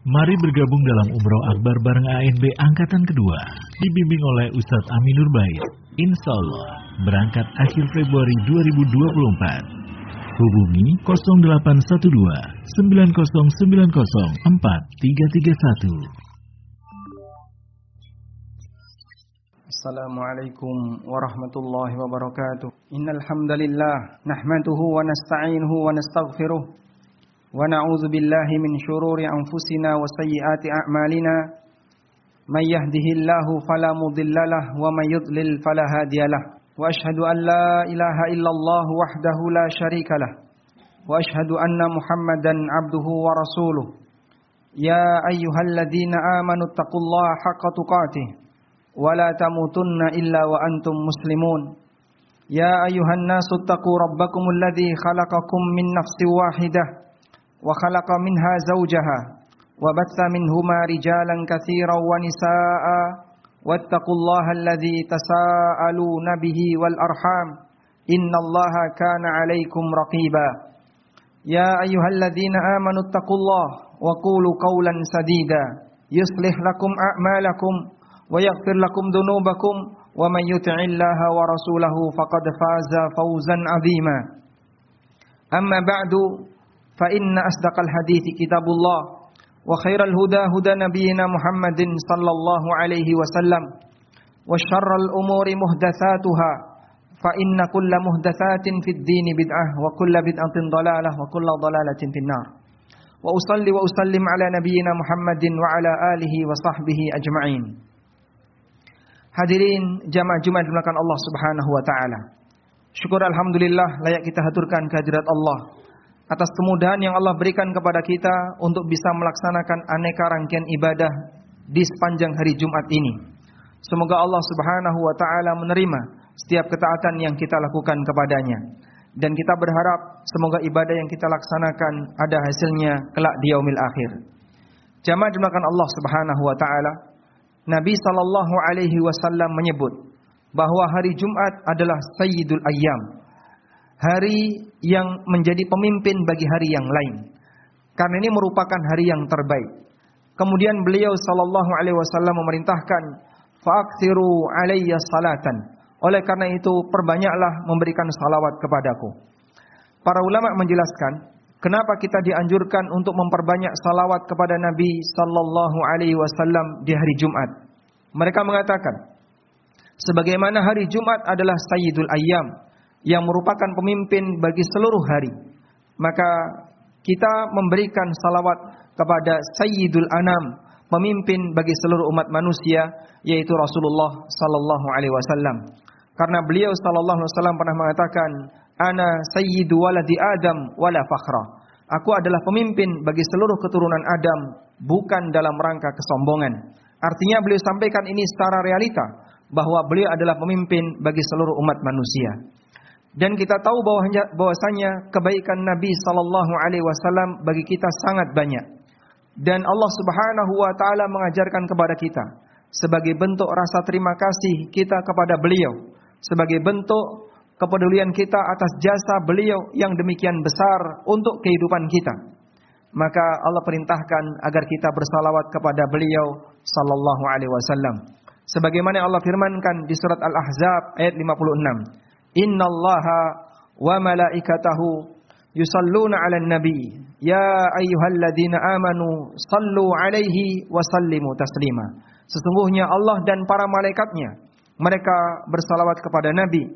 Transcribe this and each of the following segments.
Mari bergabung dalam Umroh Akbar bareng ANB Angkatan Kedua, dibimbing oleh Ustadz Aminur Bait. Insya Allah, berangkat akhir Februari 2024. Hubungi 0812 9090 4331. Assalamualaikum warahmatullahi wabarakatuh. Innal hamdalillah nahmaduhu wa nasta'inuhu wa nastaghfiruh. Wa na'udzu billahi min shururi anfusina wa sayyiati a'malina. May yahdihillahu fala mudhillalah wa may yudlil fala hadiyalah. Wa ashhadu an la ilaha illallah wahdahu la syarikalah. Wa ashhadu anna Muhammadan 'abduhu wa rasuluh. Ya ayyuhalladzina amanu taqullaha haqqa tuqatih wa la tamutunna illa wa antum muslimun. Ya ayyuhan nasu taqu rabbakumul ladzi khalaqakum min nafsin wahidah wa khalaqa minha zawjaha wa batha minhuma rijalan katsiran wa nisaa'a wattaqullaha alladzi tasaaluna bihi wal arham innallaha kana 'alaikum raqiba. Ya ayyuhalladzina amanu taqullaha wa qulu qawlan sadida yuslih lakum a'malakum wa yaghfir lakum dhunubakum wa may yuti'illaha wa rasulahu faqad faza fawzan 'azima. Amma ba'du fa inna asdaqal hadithi kitabullah wa khairal huda huda nabiyyina Muhammadin sallallahu alaihi wasallam wa syarral umuri muhdatsatuha fa inna kulla muhdatsatin fid dini bid'ah wa kulla bid'atin dhalalah wa kulla dhalalatin finnar. Wa usalli wa usallim ala nabiyyina Muhammadin wa ala alihi wa sahbihi ajma'in. Hadirin jamaah Jumat dimuliakan Allah Subhanahu wa taala. Syukur alhamdulillah layak kita haturkan kehadirat Allah atas kemudahan yang Allah berikan kepada kita untuk bisa melaksanakan aneka rangkaian ibadah di sepanjang hari Jumat ini. Semoga Allah Subhanahu wa taala menerima setiap ketaatan yang kita lakukan kepadanya. Dan kita berharap semoga ibadah yang kita laksanakan ada hasilnya kelak di yaumil akhir. Jamaah dimuliakan Allah Subhanahu wa taala, Nabi sallallahu alaihi wasallam menyebut bahwa hari Jumat adalah sayyidul ayyam. Hari yang menjadi pemimpin bagi hari yang lain. Karena ini merupakan hari yang terbaik. Kemudian beliau sallallahu alaihi wasallam memerintahkan fa'aksiru alayya salatan. Oleh karena itu perbanyaklah memberikan salawat kepadaku. Para ulama menjelaskan kenapa kita dianjurkan untuk memperbanyak salawat kepada Nabi sallallahu alaihi wasallam di hari Jumat. Mereka mengatakan sebagaimana hari Jumat adalah sayyidul ayyam, yang merupakan pemimpin bagi seluruh hari, maka kita memberikan salawat kepada Sayyidul Anam, pemimpin bagi seluruh umat manusia, yaitu Rasulullah sallallahu alaihi wasallam. Karena beliau sallallahu alaihi wasallam pernah mengatakan, "Ana sayyidu waladi Adam wala fakhra." Aku adalah pemimpin bagi seluruh keturunan Adam, bukan dalam rangka kesombongan. Artinya beliau sampaikan ini secara realita, bahwa beliau adalah pemimpin bagi seluruh umat manusia. Dan kita tahu bahwasanya kebaikan Nabi sallallahu alaihi wasallam bagi kita sangat banyak. Dan Allah Subhanahu wa taala mengajarkan kepada kita sebagai bentuk rasa terima kasih kita kepada beliau, sebagai bentuk kepedulian kita atas jasa beliau yang demikian besar untuk kehidupan kita. Maka Allah perintahkan agar kita bersalawat kepada beliau sallallahu alaihi wasallam. Sebagaimana Allah firmankan di surat Al-Ahzab ayat 56. Innallaha wa malaikatahu yusalluna 'alan nabi ya ayyuhalladzina amanu sallu 'alaihi wa sallimu taslima. Sesungguhnya Allah dan para malaikatnya mereka bersalawat kepada Nabi.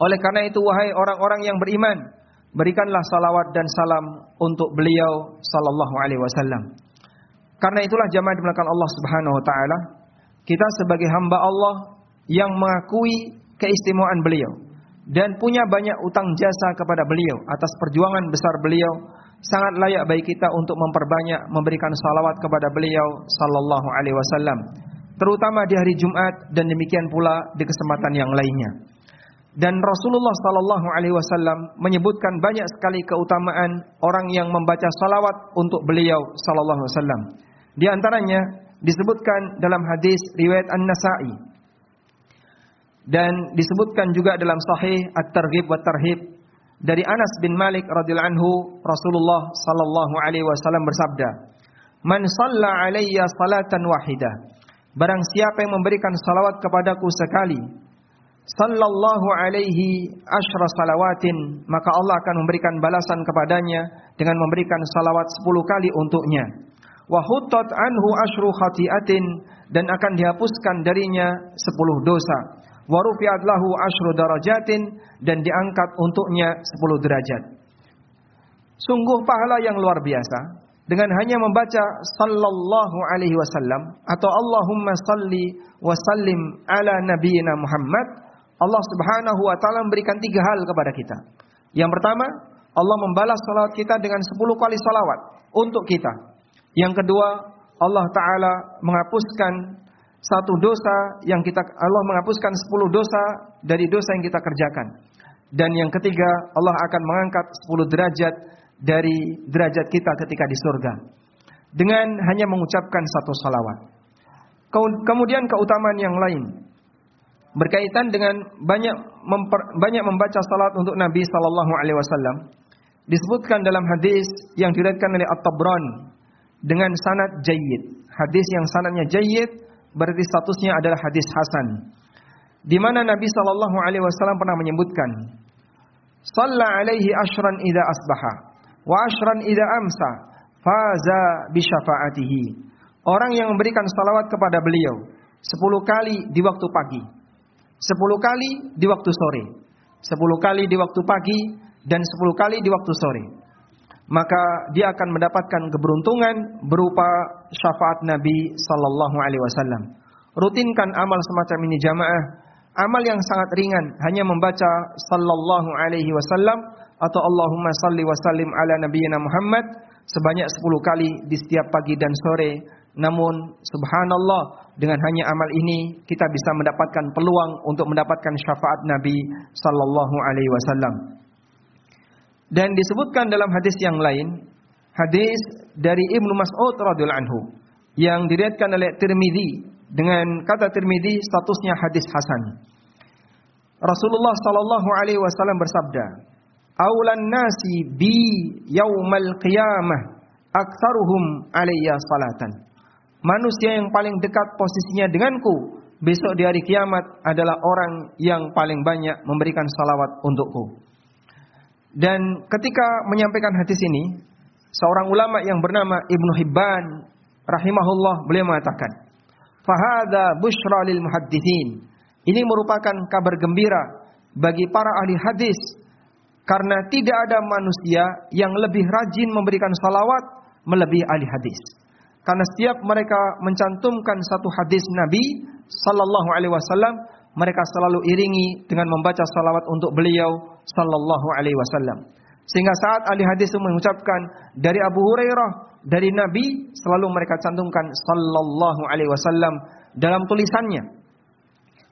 Oleh karena itu wahai orang-orang yang beriman, berikanlah salawat dan salam untuk beliau sallallahu alaihi wasallam. Karena itulah jamaah dimuliakan Allah Subhanahu wa taala, kita sebagai hamba Allah yang mengakui keistimewaan beliau dan punya banyak utang jasa kepada beliau atas perjuangan besar beliau, sangat layak bagi kita untuk memperbanyak memberikan salawat kepada beliau sallallahu alaihi wasallam, terutama di hari Jumat dan demikian pula di kesempatan yang lainnya. Dan Rasulullah sallallahu alaihi wasallam menyebutkan banyak sekali keutamaan orang yang membaca salawat untuk beliau sallallahu alaihi wasallam. Di antaranya disebutkan dalam hadis riwayat An-Nasa'i dan disebutkan juga dalam Sahih At-Targhib wa Tarhib dari Anas bin Malik radhiyallahu anhu, Rasulullah sallallahu alaihi wasallam bersabda, Man shalla alayya salatan wahidah. Barang siapa yang memberikan salawat kepadaku sekali, sallallahu alaihi asyra salawatin, maka Allah akan memberikan balasan kepadanya dengan memberikan salawat 10 kali untuknya. Wa huttat anhu asyru khati'atin, dan akan dihapuskan darinya 10 dosa. Wa rufi'at lahu asyru darajatin, dan diangkat untuknya 10 derajat. Sungguh pahala yang luar biasa dengan hanya membaca sallallahu alaihi wasallam atau Allahumma salli wa sallim ala nabiyyina Muhammad. Allah Subhanahu wa taala memberikan 3 hal kepada kita. Yang pertama, Allah membalas salawat kita dengan 10 kali salawat untuk kita. Yang kedua, Allah taala menghapuskan satu dosa yang Allah menghapuskan 10 dosa dari dosa yang kita kerjakan. Dan yang ketiga, Allah akan mengangkat 10 derajat dari derajat kita ketika di surga dengan hanya mengucapkan satu salawat. Kemudian keutamaan yang lain berkaitan dengan banyak membaca salat untuk Nabi sallallahu alaihi wasallam disebutkan dalam hadis yang diriwayatkan oleh At-Tabrani dengan sanad jayyid. Hadis yang sanadnya jayyid berarti statusnya adalah hadis hasan. Di mana Nabi sallallahu alaihi wasallam pernah menyebutkan, "Shalla alaihi asyran idza asbaha wa asyran idza amsa faza bi syafaatihi." Orang yang memberikan salawat kepada beliau 10 kali di waktu pagi, 10 kali di waktu sore, 10 kali di waktu pagi, dan 10 kali di waktu sore, maka dia akan mendapatkan keberuntungan berupa syafaat Nabi sallallahu alaihi wasallam. Rutinkan amal semacam ini jamaah. Amal yang sangat ringan, hanya membaca sallallahu alaihi wasallam atau Allahumma salli wa sallim ala nabiyyina Muhammad sebanyak 10 kali di setiap pagi dan sore. Namun subhanallah, dengan hanya amal ini kita bisa mendapatkan peluang untuk mendapatkan syafaat Nabi sallallahu alaihi wasallam. Dan disebutkan dalam hadis yang lain, hadis dari Ibnu Mas'ud radhiyallahu anhu yang diriwayatkan oleh Tirmidzi dengan kata Tirmidzi statusnya hadis hasan. Rasulullah sallallahu alaihi wasallam bersabda, "Aulan nasi bi yaumal qiyamah aktsaruhum alayya salatan." Manusia yang paling dekat posisinya denganku besok di hari kiamat adalah orang yang paling banyak memberikan salawat untukku. Dan ketika menyampaikan hadis ini, seorang ulama yang bernama Ibnu Hibban rahimahullah, beliau mengatakan, "Fahadza busyra lil muhadditsin." Ini merupakan kabar gembira bagi para ahli hadis, karena tidak ada manusia yang lebih rajin memberikan salawat melebihi ahli hadis. Karena setiap mereka mencantumkan satu hadis Nabi sallallahu alaihi wasallam, mereka selalu iringi dengan membaca salawat untuk beliau sallallahu alaihi wasallam. Sehingga saat ahli hadis mengucapkan dari Abu Hurairah, dari Nabi, selalu mereka cantumkan sallallahu alaihi wasallam dalam tulisannya.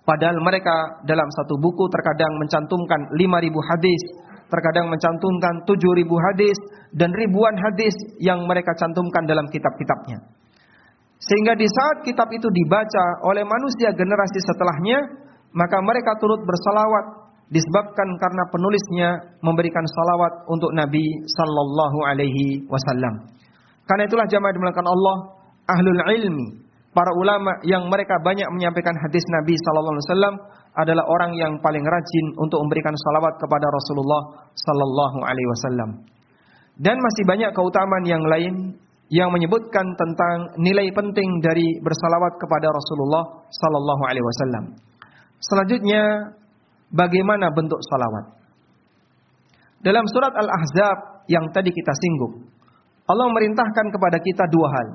Padahal mereka dalam satu buku terkadang mencantumkan 5.000 hadis, terkadang mencantumkan 7.000 hadis, dan ribuan hadis yang mereka cantumkan dalam kitab-kitabnya. Sehingga di saat kitab itu dibaca oleh manusia generasi setelahnya, maka mereka turut bersalawat disebabkan karena penulisnya memberikan salawat untuk Nabi sallallahu alaihi wasallam. Karena itulah jamaah dimulakan Allah, ahlul ilmi, para ulama yang mereka banyak menyampaikan hadis Nabi sallallahu alaihi wasallam adalah orang yang paling rajin untuk memberikan salawat kepada Rasulullah sallallahu alaihi wasallam. Dan masih banyak keutamaan yang lain yang menyebutkan tentang nilai penting dari bersalawat kepada Rasulullah sallallahu alaihi wasallam. Selanjutnya, bagaimana bentuk salawat? Dalam surat Al-Ahzab yang tadi kita singgung, Allah memerintahkan kepada kita 2 hal.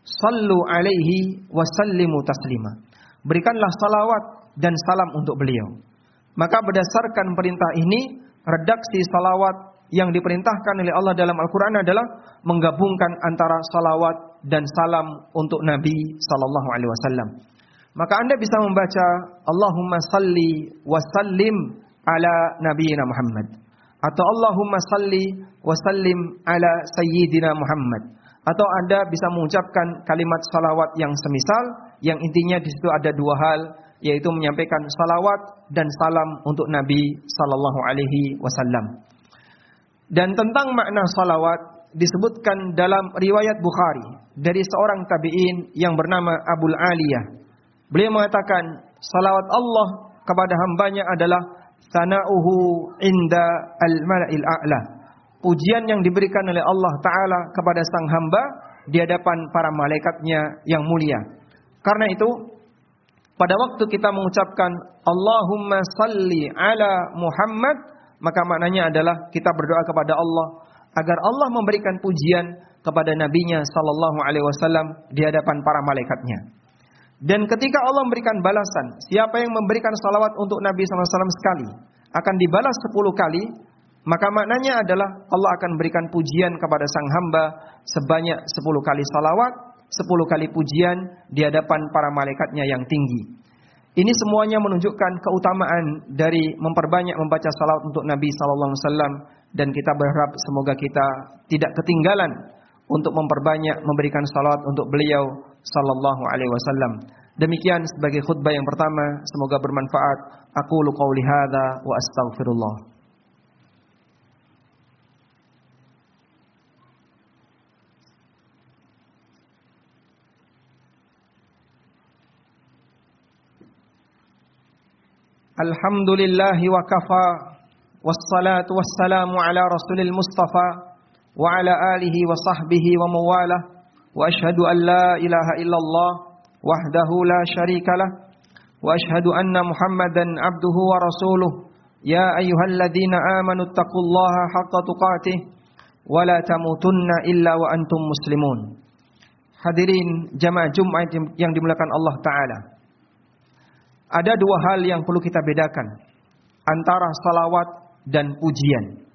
Sallu alaihi wa sallimu taslima. Berikanlah salawat dan salam untuk beliau. Maka berdasarkan perintah ini, redaksi salawat yang diperintahkan oleh Allah dalam Al-Quran adalah menggabungkan antara salawat dan salam untuk Nabi sallallahu alaihi wasallam. Maka Anda bisa membaca Allahumma salli wa sallim ala nabiyyina Muhammad, atau Allahumma salli wa sallim ala sayyidina Muhammad, atau Anda bisa mengucapkan kalimat salawat yang semisal, yang intinya di situ ada 2 hal, yaitu menyampaikan salawat dan salam untuk Nabi sallallahu alaihi wasallam. Dan tentang makna salawat disebutkan dalam riwayat Bukhari dari seorang tabi'in yang bernama Abul Aliyah. Beliau mengatakan, salawat Allah kepada hambanya adalah sana'uhu inda al-mala'il a'la. Pujian yang diberikan oleh Allah Ta'ala kepada sang hamba di hadapan para malaikatnya yang mulia. Karena itu, pada waktu kita mengucapkan Allahumma salli ala Muhammad, maka maknanya adalah kita berdoa kepada Allah agar Allah memberikan pujian kepada nabinya sallallahu alaihi wasallam di hadapan para malaikatnya. Dan ketika Allah memberikan balasan, siapa yang memberikan salawat untuk Nabi sallallahu alaihi wasallam sekali akan dibalas 10 kali, maka maknanya adalah Allah akan memberikan pujian kepada sang hamba sebanyak 10 kali salawat, 10 kali pujian di hadapan para malaikatnya yang tinggi. Ini semuanya menunjukkan keutamaan dari memperbanyak membaca salawat untuk Nabi sallallahu alaihi wasallam, dan kita berharap semoga kita tidak ketinggalan untuk memperbanyak memberikan salawat untuk beliau sallallahu alaihi wasallam. Demikian sebagai khutbah yang pertama, semoga bermanfaat. Aqulu qauli hadza wa astaghfirullah. Alhamdulillahi wa kafa, wassalatu wassalamu ala rasulil mustafa wa ala alihi wa sahbihi wa mawalah, wa ashhadu an la ilaha illallah wahdahu la syarika lah, wa ashhadu anna Muhammadan abduhu wa rasuluh. Ya ayyuhalladzina amanu taqullaha haqqa tuqatih wa la tamutunna illa wa antum muslimun. Hadirin jamaah Jumat yang dimuliakan Allah Ta'ala, ada 2 hal yang perlu kita bedakan antara salawat dan pujian.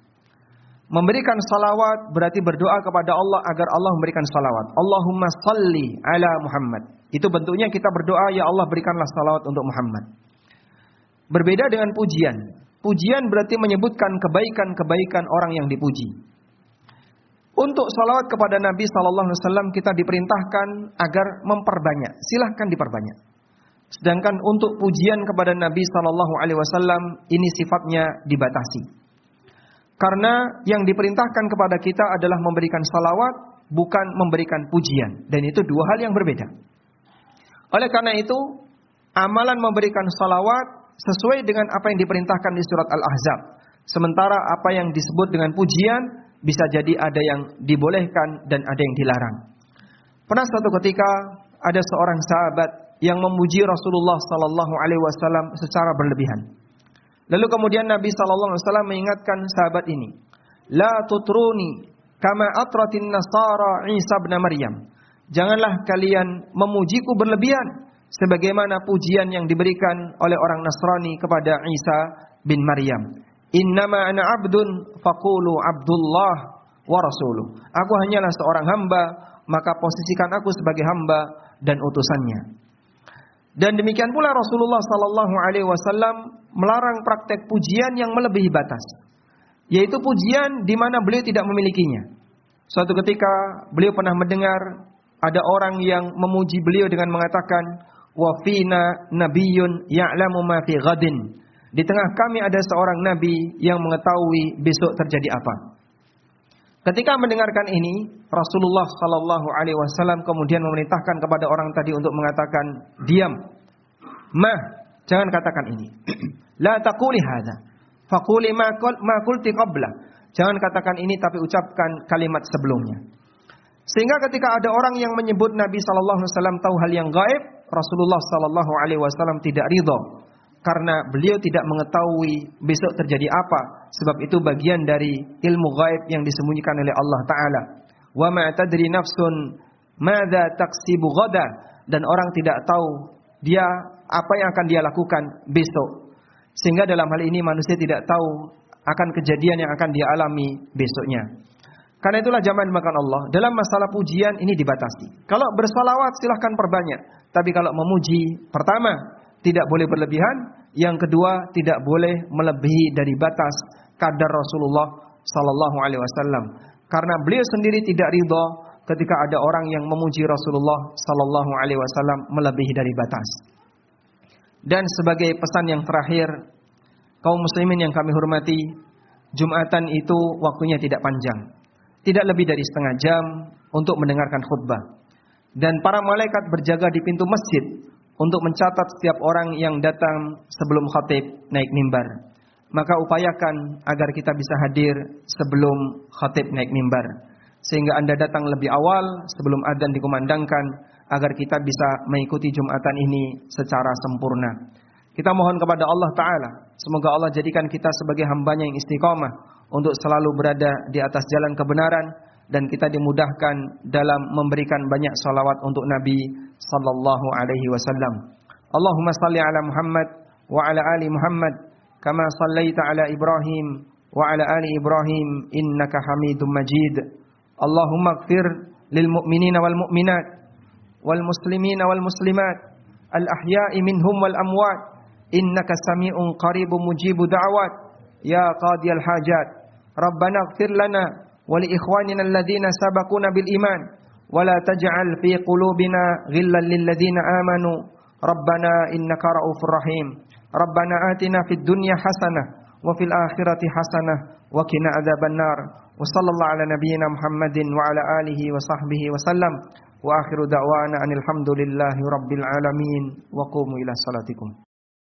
Memberikan salawat berarti berdoa kepada Allah agar Allah memberikan salawat. Allahumma salli ala Muhammad. Itu bentuknya kita berdoa, ya Allah berikanlah salawat untuk Muhammad. Berbeda dengan pujian. Pujian berarti menyebutkan kebaikan-kebaikan orang yang dipuji. Untuk salawat kepada Nabi sallallahu alaihi wasallam kita diperintahkan agar memperbanyak. Silahkan diperbanyak. Sedangkan untuk pujian kepada Nabi sallallahu alaihi wasallam ini sifatnya dibatasi. Karena yang diperintahkan kepada kita adalah memberikan salawat, bukan memberikan pujian, dan itu 2 hal yang berbeda. Oleh karena itu, amalan memberikan salawat sesuai dengan apa yang diperintahkan di surat Al-Ahzab. Sementara apa yang disebut dengan pujian bisa jadi ada yang dibolehkan dan ada yang dilarang. Pernah suatu ketika ada seorang sahabat yang memuji Rasulullah sallallahu alaihi wasallam secara berlebihan. Lalu kemudian Nabi sallallahu alaihi wasallam mengingatkan sahabat ini, "La tutruni kama atratin nasara Isa bin Maryam." Janganlah kalian memujiku berlebihan sebagaimana pujian yang diberikan oleh orang Nasrani kepada Isa bin Maryam. "Innama ana 'abdun faqulu 'abdullah wa rasuluh." Aku hanyalah seorang hamba, maka posisikan aku sebagai hamba dan utusannya. Dan demikian pula Rasulullah sallallahu alaihi wasallam melarang praktek pujian yang melebihi batas, yaitu pujian di mana beliau tidak memilikinya. Suatu ketika beliau pernah mendengar ada orang yang memuji beliau dengan mengatakan, "Wa fina nabiyyun ya'lamu ma fi ghadin." Di tengah kami ada seorang nabi yang mengetahui besok terjadi apa. Ketika mendengarkan ini, Rasulullah sallallahu alaihi wasallam kemudian memerintahkan kepada orang tadi untuk mengatakan, "Diam. Jangan katakan ini. La taquli hadza. Faquli ma qulti qabla." Jangan katakan ini, tapi ucapkan kalimat sebelumnya. Sehingga ketika ada orang yang menyebut Nabi sallallahu alaihi wasallam tahu hal yang gaib, Rasulullah sallallahu alaihi wasallam tidak ridha karena beliau tidak mengetahui besok terjadi apa, sebab itu bagian dari ilmu gaib yang disembunyikan oleh Allah Ta'ala. Wa ma tadri nafsun madza taksibu ghada, dan orang tidak tahu dia apa yang akan dia lakukan besok. Sehingga dalam hal ini manusia tidak tahu akan kejadian yang akan dia alami besoknya. Karena itulah jamaah dimakan Allah, dalam masalah pujian ini dibatasi. Kalau bersalawat silahkan perbanyak, tapi kalau memuji, pertama tidak boleh berlebihan, yang kedua tidak boleh melebihi dari batas kadar Rasulullah sallallahu alaihi wasallam. Karena beliau sendiri tidak ridha ketika ada orang yang memuji Rasulullah sallallahu alaihi wasallam melebihi dari batas. Dan sebagai pesan yang terakhir, kaum muslimin yang kami hormati, Jumatan itu waktunya tidak panjang. Tidak lebih dari setengah jam untuk mendengarkan khutbah. dan para malaikat berjaga di pintu masjid untuk mencatat setiap orang yang datang sebelum khatib naik mimbar. Maka upayakan agar kita bisa hadir sebelum khatib naik mimbar, sehingga Anda datang lebih awal sebelum adzan dikumandangkan, agar kita bisa mengikuti Jumatan ini secara sempurna. Kita mohon kepada Allah Ta'ala, semoga Allah jadikan kita sebagai hambanya yang istiqamah untuk selalu berada di atas jalan kebenaran, dan kita dimudahkan dalam memberikan banyak salawat untuk Nabi sallallahu alaihi wasallam. Allahumma salli ala Muhammad wa ala ali Muhammad kama sallaita ala Ibrahim wa ala ali Ibrahim innaka Hamidum Majid. Allahumma ighfir lil mu'minina wal mu'minat wal muslimina wal muslimat al ahya'i minhum wal amwat innaka sami'un qaribun mujibu da'wat ya qadiyal hajat. Rabbana ighfir lana wa li ikhwanina alladhina sabaquna bil iman wa la taj'al fi qulubina ghillan lil ladzina amanu rabbana innaka ra'ufur rahim. Rabbana atina fid dunya hasanah wa fil akhirati hasanah wa qina adzabannar. Wa sallallahu ala nabiyyina Muhammadin wa ala alihi wa sahbihi wa sallam. Wa akhiru da'wana anil hamdulillahi rabbil alamin wa qumu ila salatikum.